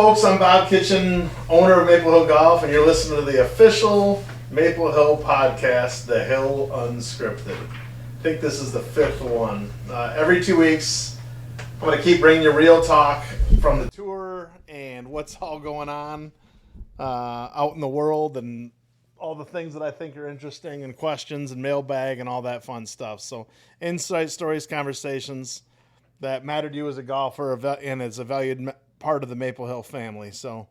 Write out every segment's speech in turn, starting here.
folks? I'm Bob Kitchen, owner of Maple Hill Golf, and you're listening to the official Maple Hill podcast, the Hill Unscripted. I think this is the 5th one. Every 2 weeks, I'm going to keep bringing you real talk from the tour and what's all going on out in the world and all the things that I think are interesting and questions and mailbag and all that fun stuff. So insight stories, conversations that matter to you as a golfer and as a valued part of the Maple Hill family. So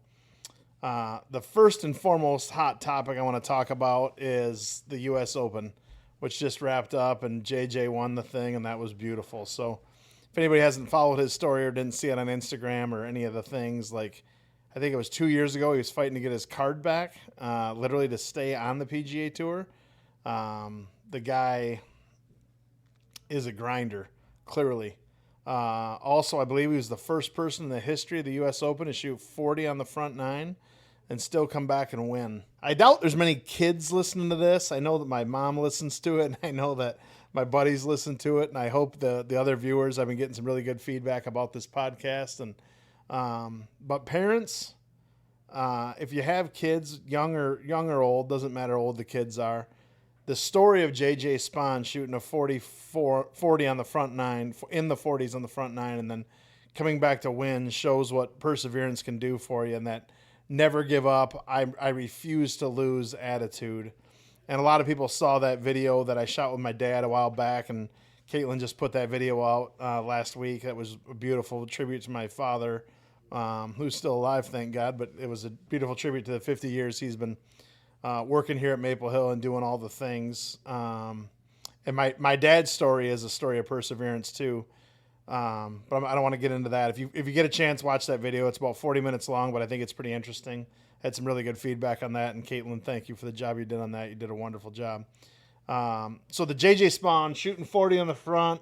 the first and foremost hot topic I want to talk about is the U.S. Open, which just wrapped up, and JJ won the thing, and that was beautiful. So if anybody hasn't followed his story or didn't see it on Instagram or any of the things, like I think it was 2 years ago, he was fighting to get his card back, literally to stay on the PGA Tour. The guy is a grinder, clearly. Also, I believe he was the first person in the history of the U.S. Open to shoot 40 on the front nine and still come back and win. I doubt there's many kids listening to this. I know that my mom listens to it, and I know that my buddies listen to it, and I hope the other viewers, I've been getting some really good feedback about this podcast. And but parents, if you have kids, young or old, doesn't matter how old the kids are, the story of JJ Spaun shooting a 40 on the front nine, in the 40s on the front nine, and then coming back to win shows what perseverance can do for you, and that never give up, I refuse to lose attitude. And a lot of people saw that video that I shot with my dad a while back, and Caitlin just put that video out last week. That was a beautiful tribute to my father, who's still alive, thank God, but it was a beautiful tribute to the 50 years he's been working here at Maple Hill and doing all the things. And my dad's story is a story of perseverance too. But I don't want to get into that. If you get a chance, watch that video. It's about 40 minutes long, but I think it's pretty interesting. Had some really good feedback on that. And Caitlin, thank you for the job you did on that. You did a wonderful job. So the JJ Spaun shooting 40 on the front,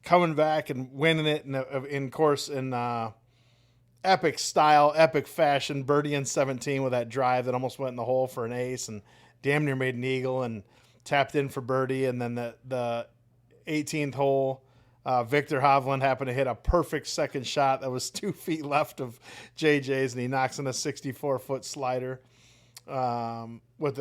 coming back and winning it in epic style, epic fashion, birdie in 17 with that drive that almost went in the hole for an ace and damn near made an eagle and tapped in for birdie. And then the 18th hole, Victor Hovland happened to hit a perfect second shot that was 2 feet left of JJ's, and he knocks in a 64-foot slider with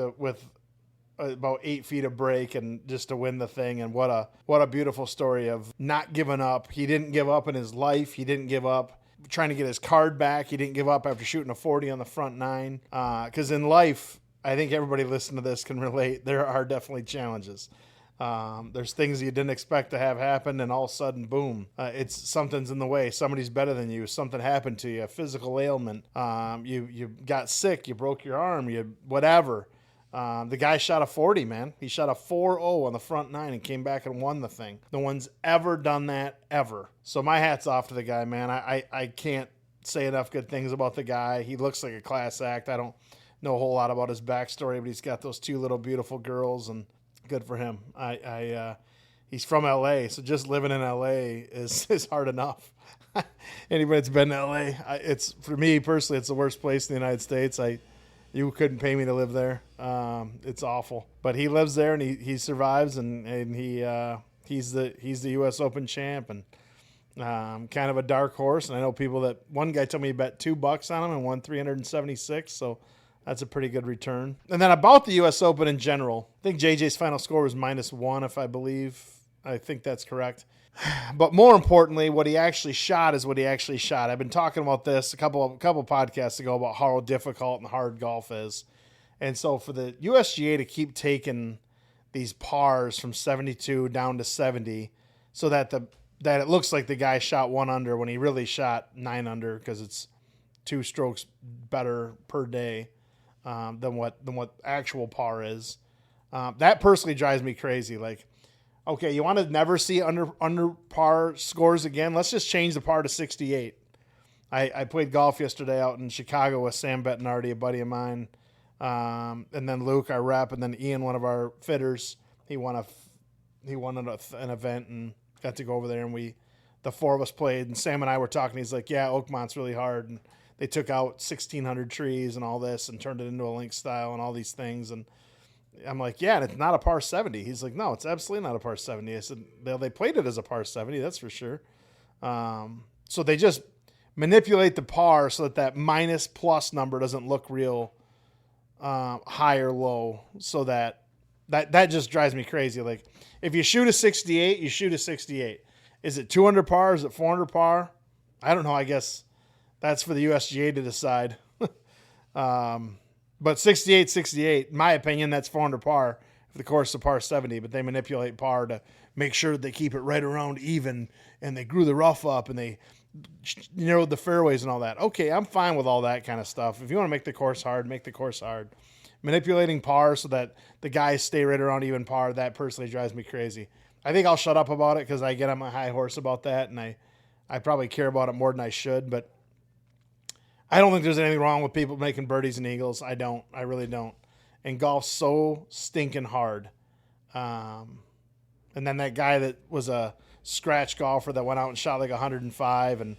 about 8 feet of break, and just to win the thing. And what a beautiful story of not giving up. He didn't give up in his life. He didn't give up trying to get his card back. He didn't give up after shooting a 40 on the front nine. Because in life, I think everybody listening to this can relate. There are definitely challenges. There's things you didn't expect to have happen, and all of a sudden, boom, something's in the way. Somebody's better than you. Something happened to you, a physical ailment. You got sick. You broke your arm. Whatever. The guy shot a 40, man. He shot a 4-0 on the front nine and came back and won the thing. No one's ever done that, ever. So my hat's off to the guy, man. I can't say enough good things about the guy. He looks like a class act. I don't know a whole lot about his backstory, but he's got those 2 little beautiful girls, and good for him. He's from LA, so just living in LA is hard enough. Anybody that's been to LA, it's, for me personally, it's the worst place in the United States. You couldn't pay me to live there. It's awful. But he lives there, and he survives, and he's the U.S. Open champ, and kind of a dark horse. And I know people that, one guy told me he bet $2 on him and won 376. So that's a pretty good return. And then about the U.S. Open in general, I think JJ's final score was -1, if I believe. I think that's correct. But more importantly, what he actually shot is what he actually shot. I've been talking about this a couple podcasts ago about how difficult and hard golf is. And so for the USGA to keep taking these pars from 72 down to 70 so that it looks like the guy shot 1 under when he really shot 9 under, because it's 2 strokes better per day than what actual par is. That personally drives me crazy. Like, okay, you want to never see under par scores again? Let's just change the par to 68. I played golf yesterday out in Chicago with Sam Bettinardi, a buddy of mine, and then Luke, our rep, and then Ian, one of our fitters. He won an event and got to go over there, and the 4 of us played. And Sam and I were talking. He's like, "Yeah, Oakmont's really hard." And they took out 1,600 trees and all this and turned it into a link style and all these things. And I'm like, yeah, and it's not a par 70. He's like, no, it's absolutely not a par 70. I said, they played it as a par 70, that's for sure. So they just manipulate the par so that minus plus number doesn't look real high or low, so that just drives me crazy. Like, if you shoot a 68, you shoot a 68. Is it 200 par? Is it 400 par? I don't know. I guess that's for the USGA to decide. But 68, in my opinion, that's 400 par if the course is a par 70, but they manipulate par to make sure that they keep it right around even, and they grew the rough up, and they narrowed the fairways and all that. Okay, I'm fine with all that kind of stuff. If you want to make the course hard, make the course hard. Manipulating par so that the guys stay right around even par, that personally drives me crazy. I think I'll shut up about it because I get on my high horse about that, and I probably care about it more than I should, but I don't think there's anything wrong with people making birdies and eagles. I don't. I really don't. And golf's so stinking hard. And then that guy that was a scratch golfer that went out and shot like 105, and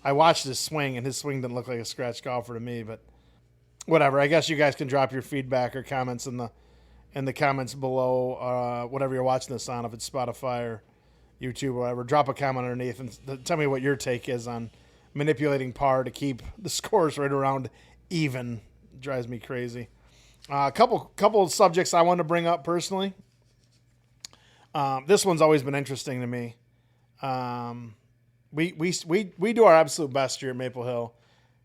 I watched his swing, and his swing didn't look like a scratch golfer to me, but whatever. I guess you guys can drop your feedback or comments in the comments below, whatever you're watching this on, if it's Spotify or YouTube or whatever. Drop a comment underneath and tell me what your take is on manipulating par to keep the scores right around even. It drives me crazy. A couple of subjects I want to bring up personally. This one's always been interesting to me. We do our absolute best here at Maple Hill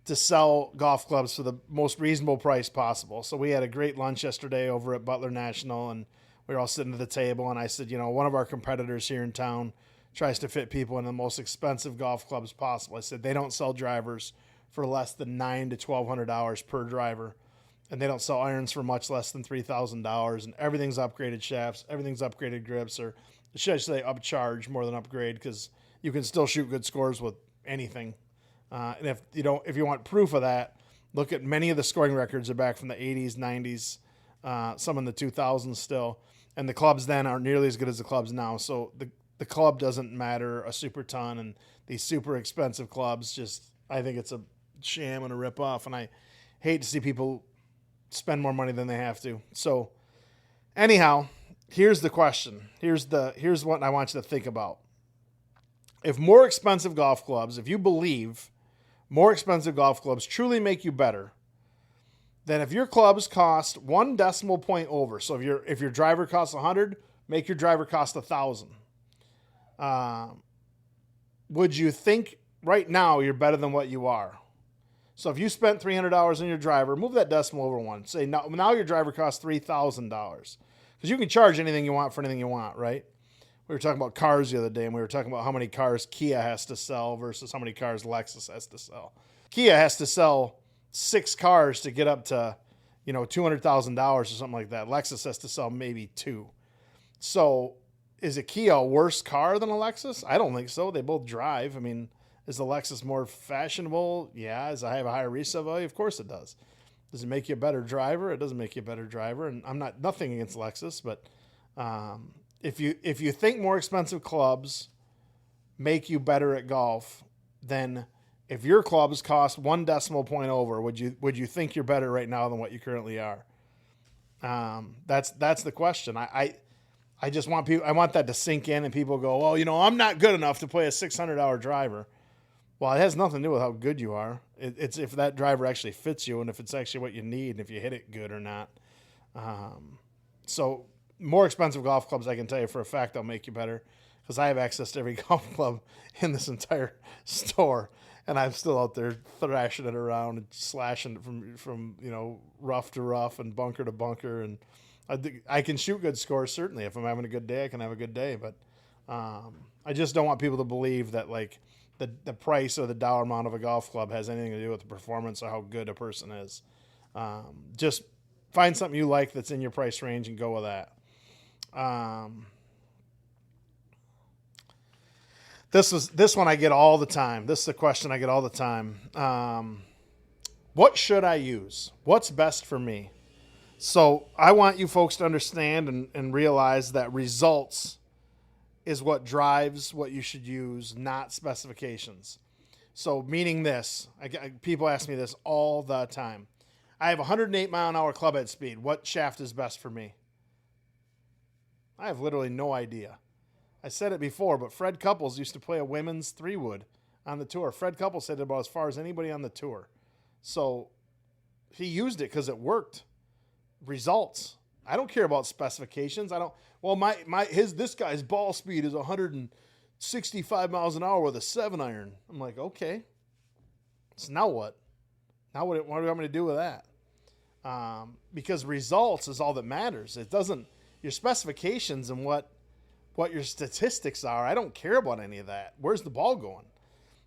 to sell golf clubs for the most reasonable price possible. So we had a great lunch yesterday over at Butler National, and we were all sitting at the table, and I said, one of our competitors here in town tries to fit people in the most expensive golf clubs possible. I said they don't sell drivers for less than $900 to $1,200 per driver, and they don't sell irons for much less than $3,000, and everything's upgraded shafts, everything's upgraded grips, or should I say upcharge more than upgrade, because you can still shoot good scores with anything. And if you want proof of that, look at many of the scoring records are back from the 80s, 90s, some in the 2000s still, and the clubs then aren't nearly as good as the clubs now. So the club doesn't matter a super ton, and these super expensive clubs I think it's a sham and a rip off, and I hate to see people spend more money than they have to. So anyhow, here's the question. Here's what I want you to think about. If more expensive golf clubs, if you believe more expensive golf clubs truly make you better, then if your clubs cost 1 decimal point over, so if your driver costs 100, make your driver cost 1,000. Would you think right now you're better than what you are? So if you spent $300 on your driver, move that decimal over 1. Say now your driver costs $3,000, because you can charge anything you want for anything you want, right? We were talking about cars the other day, and we were talking about how many cars Kia has to sell versus how many cars Lexus has to sell. Kia has to sell 6 cars to get up to, $200,000 or something like that. Lexus has to sell maybe 2. So is a Kia a worse car than a Lexus? I don't think so. They both drive. I mean, is the Lexus more fashionable? Yeah. Does it have a higher resale value? Of course it does. Does it make you a better driver? It doesn't make you a better driver. And I'm nothing against Lexus, but if you think more expensive clubs make you better at golf, then if your clubs cost 1 decimal point over, would you think you're better right now than what you currently are? That's the question. I just want people. I want that to sink in, and people go, "Oh, I'm not good enough to play a $600 driver." Well, it has nothing to do with how good you are. It's if that driver actually fits you, and if it's actually what you need, and if you hit it good or not. So more expensive golf clubs, I can tell you for a fact, they'll make you better, because I have access to every golf club in this entire store, and I'm still out there thrashing it around and slashing it from rough to rough and bunker to bunker, and I can shoot good scores, certainly. If I'm having a good day, I can have a good day, but I just don't want people to believe that the price or the dollar amount of a golf club has anything to do with the performance or how good a person is. Just find something you like that's in your price range and go with that. This one I get all the time. This is a question I get all the time. What should I use? What's best for me? So I want you folks to understand and realize that results is what drives what you should use, not specifications. So meaning this, people ask me this all the time. I have 108 mile an hour club head speed. What shaft is best for me? I have literally no idea. I said it before, but Fred Couples used to play a women's 3-wood on the tour. Fred Couple said about as far as anybody on the tour. So he used it because it worked. Results. I don't care about specifications. I don't. Well, this guy's ball speed is 165 miles an hour with a 7-iron. I'm like, okay. So now what? Now what do you want me to do with that? Because results is all that matters. It doesn't. Your specifications and what your statistics are. I don't care about any of that. Where's the ball going?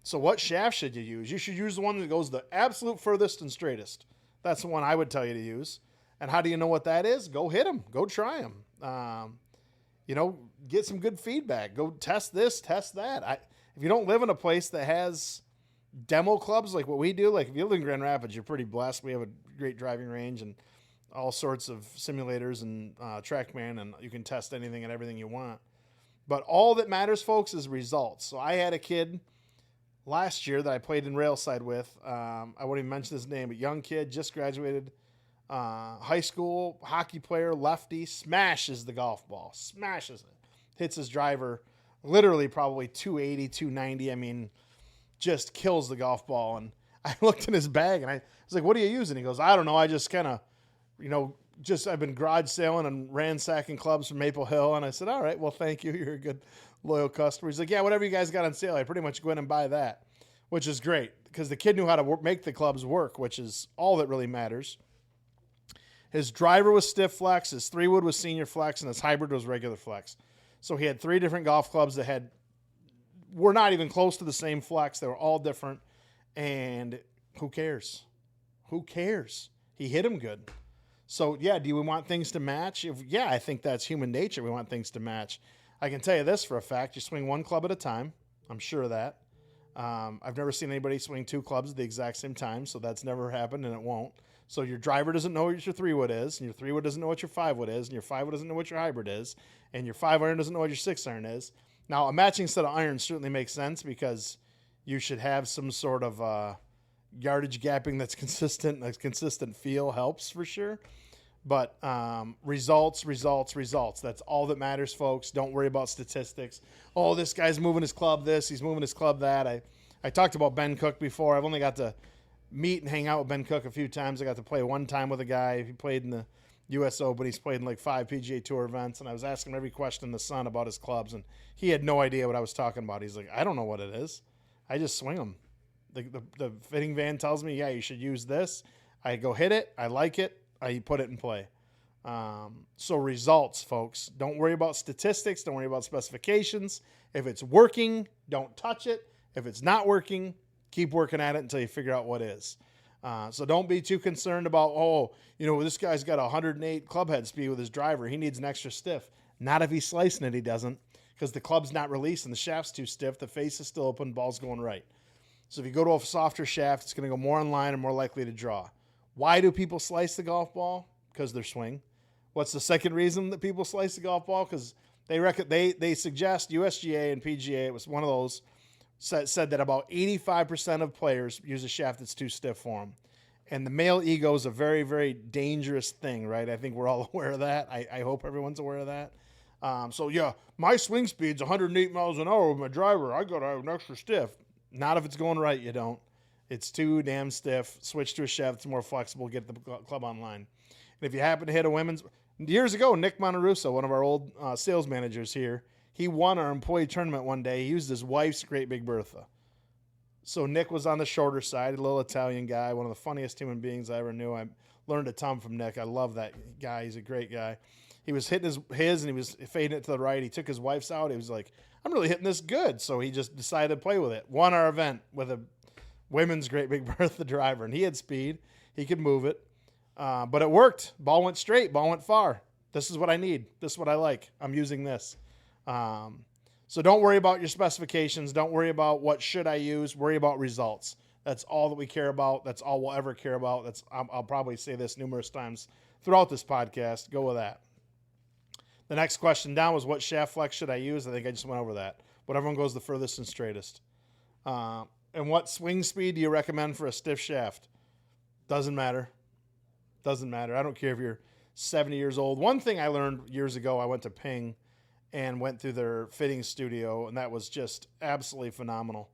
So what shaft should you use? You should use the one that goes the absolute furthest and straightest. That's the one I would tell you to use. And how do you know what that is? Go hit them. Go try them. Get some good feedback. Go test this, test that. If you don't live in a place that has demo clubs like what we do, like if you live in Grand Rapids, you're pretty blessed. We have a great driving range and all sorts of simulators and TrackMan, and you can test anything and everything you want. But all that matters, folks, is results. So I had a kid last year that I played in Railside with. I won't even mention his name, but young kid, just graduated high school, hockey player, lefty, smashes the golf ball, smashes it, hits his driver literally probably 280, 290. I mean, just kills the golf ball. And I looked in his bag and I was like, what do you use? And he goes, I don't know. I just kind of, I've been garage sailing and ransacking clubs from Maple Hill. And I said, all right, well, thank you. You're a good, loyal customer. He's like, yeah, whatever you guys got on sale, I pretty much go in and buy that, which is great because the kid knew how to make the clubs work, which is all that really matters. His driver was stiff flex, his 3-wood was senior flex, and his hybrid was regular flex. So he had 3 different golf clubs that were not even close to the same flex. They were all different. And who cares? Who cares? He hit him good. So, yeah, do we want things to match? Yeah, I think that's human nature. We want things to match. I can tell you this for a fact. You swing 1 club at a time. I'm sure of that. I've never seen anybody swing 2 clubs at the exact same time, so that's never happened, and it won't. So your driver doesn't know what your 3-wood is, and your 3-wood doesn't know what your 5-wood is, and your 5-wood doesn't know what your hybrid is, and your 5-iron doesn't know what your 6-iron is. Now, a matching set of irons certainly makes sense because you should have some sort of yardage gapping that's consistent. A consistent feel helps for sure. But results. That's all that matters, folks. Don't worry about statistics. Oh, this guy's moving his club this, he's moving his club that. I talked about Ben Cook before. I've only got to meet and hang out with Ben Cook a few times. I got to play one time with a guy. He played in the U.S. Open. He's played in like 5 PGA Tour events, and I was asking him every question in the sun about his clubs, and he had no idea what I was talking about. He's like, I don't know what it is. I just swing them. The fitting van tells me, yeah, you should use this. I go hit it. I like it. I put it in play. So results, folks. Don't worry about statistics. Don't worry about specifications. If it's working, don't touch it. If it's not working, keep working at it until you figure out what is. So don't be too concerned about, this guy's got 108 club head speed with his driver. He needs an extra stiff. Not if he's slicing it, he doesn't, because the club's not released and the shaft's too stiff. The face is still open, ball's going right. So if you go to a softer shaft, it's going to go more in line and more likely to draw. Why do people slice the golf ball? Because they're swing. What's the second reason that people slice the golf ball? Because they suggest USGA and PGA, it was one of those, said that about 85% of players use a shaft that's too stiff for them. And the male ego is a very, very dangerous thing, right? I think we're all aware of that. I hope everyone's aware of that. My swing speed's 108 miles an hour with my driver. I got to have an extra stiff. Not if it's going right, you don't. It's too damn stiff. Switch to a shaft that's more flexible. Get the club online. And if you happen to hit a women's... Years ago, Nick Monterusso, one of our old sales managers here, he won our employee tournament one day. He used his wife's Great Big Bertha. So Nick was on the shorter side, a little Italian guy, one of the funniest human beings I ever knew. I learned a ton from Nick. I love that guy. He's a great guy. He was hitting his and he was fading it to the right. He took his wife's out. He was like, I'm really hitting this good. So he just decided to play with it. Won our event with a women's Great Big Bertha driver. And he had speed. He could move it. But it worked. Ball went straight. Ball went far. This is what I need. This is what I like. I'm using this. So don't worry about your specifications. Don't worry about what should I use. Worry about results. That's all that we care about. That's all we'll ever care about. I'll probably say this numerous times throughout this podcast. Go with that. The next question down was, what shaft flex should I use? I think I just went over that. Whatever one goes the furthest and straightest. And what swing speed do you recommend for a stiff shaft? Doesn't matter. Doesn't matter. I don't care if you're 70 years old. One thing I learned years ago, I went to Ping and went through their fitting studio, and that was just absolutely phenomenal.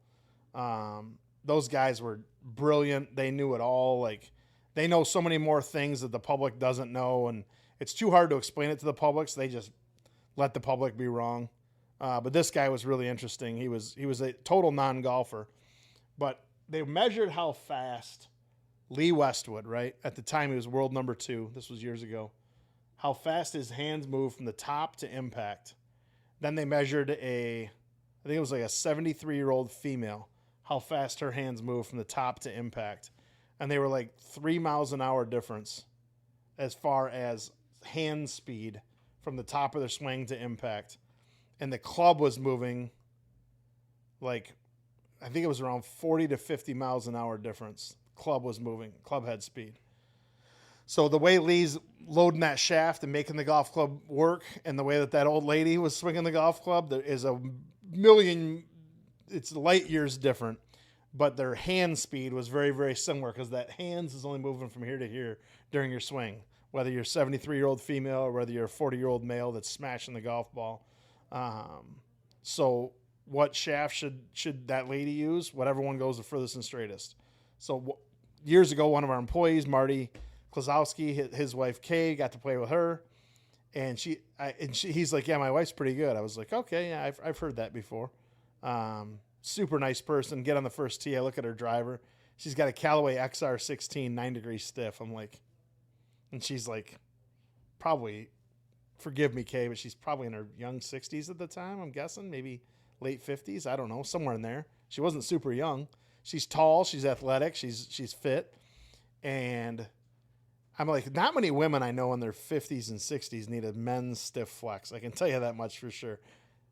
Those guys were brilliant. They knew it all. Like, they know so many more things that the public doesn't know, and it's too hard to explain it to the public, so they just let the public be wrong. But this guy was really interesting. He was a total non-golfer. But they measured how fast Lee Westwood, right? At the time, he was world number 2. This was years ago. How fast his hands moved from the top to impact. Then they measured I think it was like a 73-year-old female, how fast her hands moved from the top to impact. And they were like 3 miles an hour difference as far as hand speed from the top of their swing to impact. And the club was moving like, I think it was around 40 to 50 miles an hour difference. Club was moving, club head speed. So the way Lee's loading that shaft and making the golf club work, and the way that old lady was swinging the golf club, there is a million, it's light years different. But their hand speed was very, very similar, because that hands is only moving from here to here during your swing, whether you're a 73-year-old female or whether you're a 40-year-old male that's smashing the golf ball. So what shaft should that lady use? Whatever one goes the furthest and straightest. So years ago, one of our employees, Marty Klazowski, his wife Kay, got to play with her, and he's like, yeah, my wife's pretty good. I was like, okay, yeah, I've heard that before. Super nice person. Get on the first tee. I look at her driver. She's got a Callaway XR16 9-degree stiff. I'm like, and she's like, probably, forgive me, Kay, but she's probably in her young 60s at the time, I'm guessing, maybe late 50s. I don't know, somewhere in there. She wasn't super young. She's tall. She's athletic. She's fit. And I'm like, not many women I know in their 50s and 60s need a men's stiff flex. I can tell you that much for sure.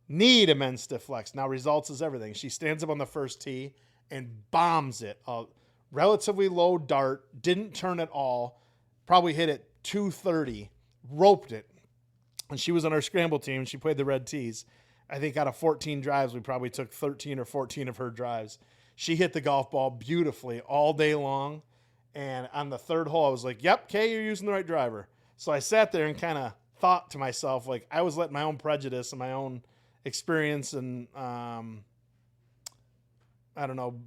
Need a men's stiff flex. Now, results is everything. She stands up on the first tee and bombs it. A relatively low dart. Didn't turn at all. Probably hit it 230. Roped it. And she was on our scramble team. She played the red tees. I think out of 14 drives, we probably took 13 or 14 of her drives. She hit the golf ball beautifully all day long. And on the third hole, I was like, yep, Kay, you're using the right driver. So I sat there and kind of thought to myself, like, I was letting my own prejudice and my own experience and,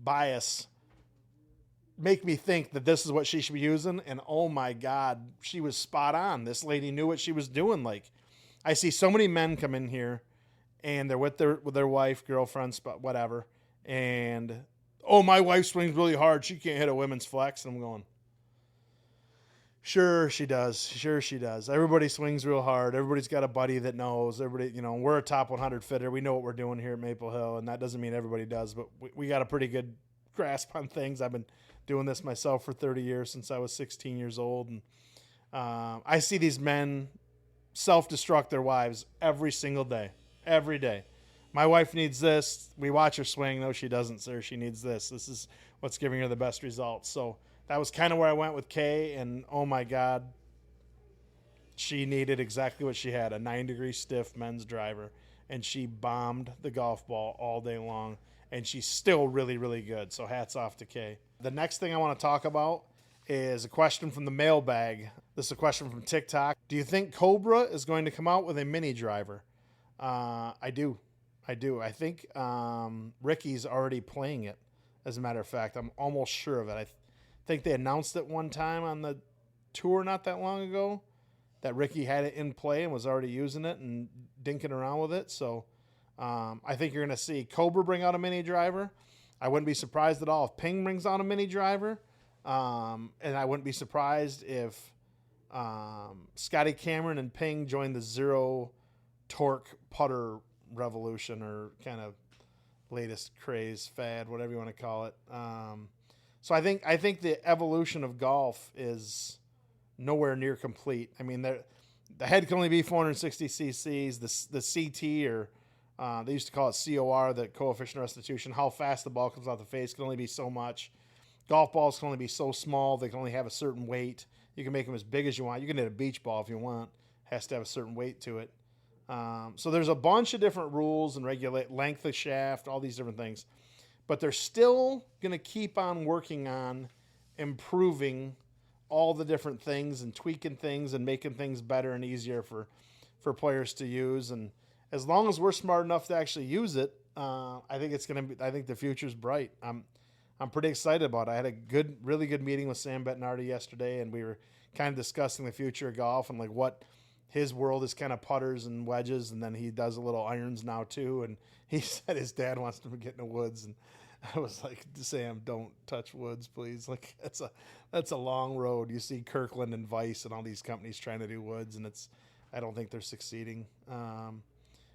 bias make me think that this is what she should be using. And oh my God, she was spot on. This lady knew what she was doing. Like, I see so many men come in here and they're with their wife, girlfriend, whatever. And, oh, my wife swings really hard. She can't hit a women's flex. And I'm going, sure she does. Sure she does. Everybody swings real hard. Everybody's got a buddy that knows. Everybody, we're a top 100 fitter. We know what we're doing here at Maple Hill. And that doesn't mean everybody does, but we got a pretty good grasp on things. I've been doing this myself for 30 years since I was 16 years old. And I see these men self-destruct their wives every single day. Every day. My wife needs this. We watch her swing. No, she doesn't, sir. She needs this. This is what's giving her the best results. So that was kind of where I went with Kay. And, oh, my God, she needed exactly what she had, a 9-degree stiff men's driver. And she bombed the golf ball all day long. And she's still really, really good. So hats off to Kay. The next thing I want to talk about is a question from the mailbag. This is a question from TikTok. Do you think Cobra is going to come out with a mini driver? I do. I think Ricky's already playing it, as a matter of fact. I'm almost sure of it. I think they announced it one time on the tour not that long ago that Ricky had it in play and was already using it and dinking around with it. So I think you're going to see Cobra bring out a mini driver. I wouldn't be surprised at all if Ping brings out a mini driver. And I wouldn't be surprised if Scotty Cameron and Ping join the zero torque putter revolution, or kind of latest craze, fad, whatever you want to call it. So I think the evolution of golf is nowhere near complete. I mean, the head can only be 460 cc's. The CT, or they used to call it COR, the coefficient of restitution, how fast the ball comes out the face, can only be so much. Golf balls can only be so small. They can only have a certain weight. You can make them as big as you want. You can hit a beach ball if you want. It has to have a certain weight to it. So there's a bunch of different rules and regulate length of shaft, all these different things. But they're still going to keep on working on improving all the different things and tweaking things and making things better and easier for players to use. And as long as we're smart enough to actually use it, I think it's gonna be. I think the future's bright. I'm pretty excited about it. I had a really good meeting with Sam Bettinardi yesterday, and we were kind of discussing the future of golf and like what his world is kind of putters and wedges, and then he does a little irons now too. And he said his dad wants to get in the woods, and I was like, Sam, don't touch woods, please. Like that's a long road. You see Kirkland and Vice and all these companies trying to do woods, and I don't think they're succeeding.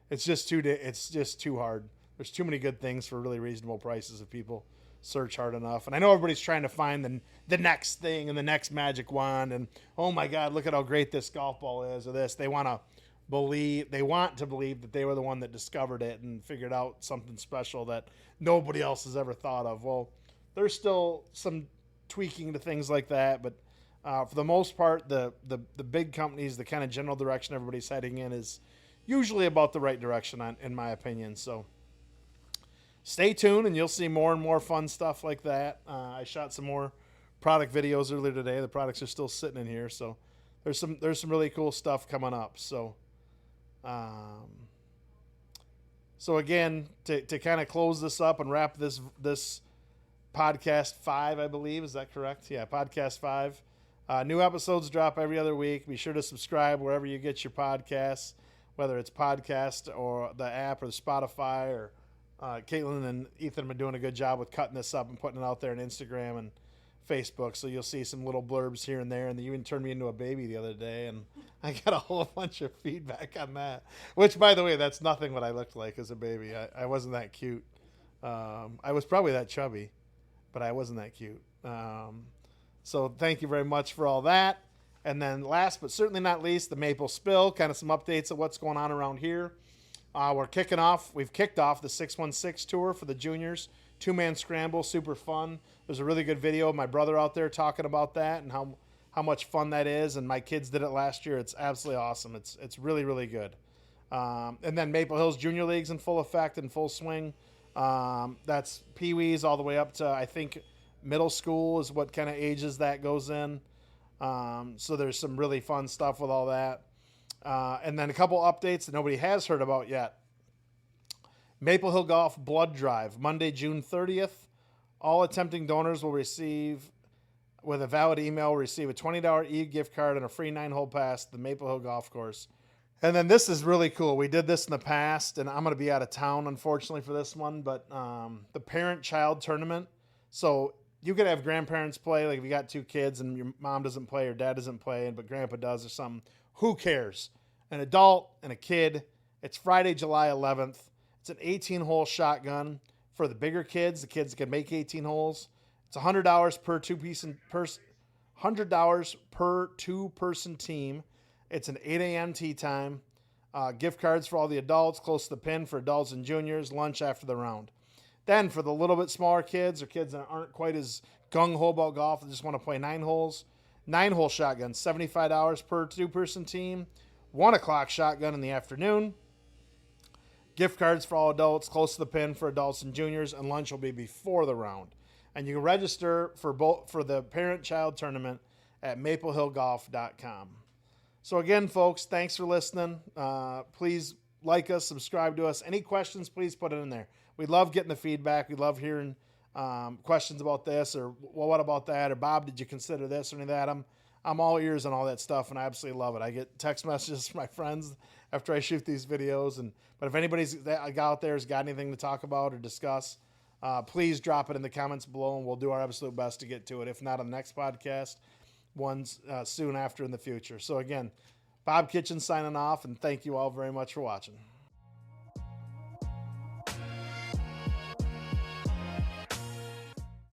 It's just too hard. There's too many good things for really reasonable prices if people search hard enough. And I know everybody's trying to find the next thing and the next magic wand. And, oh, my God, look at how great this golf ball is or this. They want to believe that they were the one that discovered it and figured out something special that nobody else has ever thought of. Well, there's still some tweaking to things like that. But for the most part, the big companies, the kind of general direction everybody's heading in is usually about the right direction, in my opinion. So stay tuned, and you'll see more and more fun stuff like that. I shot some more product videos earlier today. The products are still sitting in here, so there's some really cool stuff coming up. So, again, to kind of close this up and wrap this podcast 5, I believe, is that correct? Yeah, podcast 5. New episodes drop every other week. Be sure to subscribe wherever you get your podcasts, whether it's podcast or the app or the Spotify or. Caitlin and Ethan have been doing a good job with cutting this up and putting it out there on Instagram and Facebook. So you'll see some little blurbs here and there. And you even turned me into a baby the other day. And I got a whole bunch of feedback on that. Which, by the way, that's nothing what I looked like as a baby. I wasn't that cute. I was probably that chubby, but I wasn't that cute. So thank you very much for all that. And then last but certainly not least, the Maple Spill. Kind of some updates of what's going on around here. We've kicked off the 616 tour for the juniors, 2-man scramble, super fun. There's a really good video of my brother out there talking about that and how much fun that is. And my kids did it last year. It's absolutely awesome. It's really, really good. And then Maple Hills Junior League's in full effect, in full swing. That's Pee-wees all the way up to, I think, middle school is what kind of ages that goes in. So there's some really fun stuff with all that. And then a couple updates that nobody has heard about yet. Maple Hill Golf Blood Drive, Monday, June 30th. All attempting donors will receive, with a valid email, receive a $20 e-gift card and a free 9-hole pass to the Maple Hill Golf Course. And then this is really cool. We did this in the past, and I'm going to be out of town, unfortunately, for this one. But the parent-child tournament. So you could have grandparents play. Like if you got 2 kids and your mom doesn't play or dad doesn't play, but grandpa does or something. Who cares? An adult and a kid. It's Friday, July 11th. It's an 18-hole shotgun for the bigger kids, the kids that can make 18 holes. It's $100 per two-person team. It's an 8 a.m. tee time. Gift cards for all the adults, close to the pin for adults and juniors, lunch after the round. Then for the little bit smaller kids or kids that aren't quite as gung-ho about golf, that just want to play 9 holes, 9-hole shotgun, $75 per two-person team. 1 o'clock shotgun in the afternoon. Gift cards for all adults, close to the pin for adults and juniors, and lunch will be before the round. And you can register for the parent-child tournament at maplehillgolf.com. So again, folks, thanks for listening. Please like us, subscribe to us. Any questions, please put it in there. We love getting the feedback. We love hearing questions about this or, well, what about that? Or, Bob, did you consider this or any of that? I'm all ears on all that stuff, and I absolutely love it. I get text messages from my friends after I shoot these videos. But if anybody's out there has got anything to talk about or discuss, please drop it in the comments below, and we'll do our absolute best to get to it. If not on the next podcast, one's soon after in the future. So again, Bob Kitchen signing off, and thank you all very much for watching.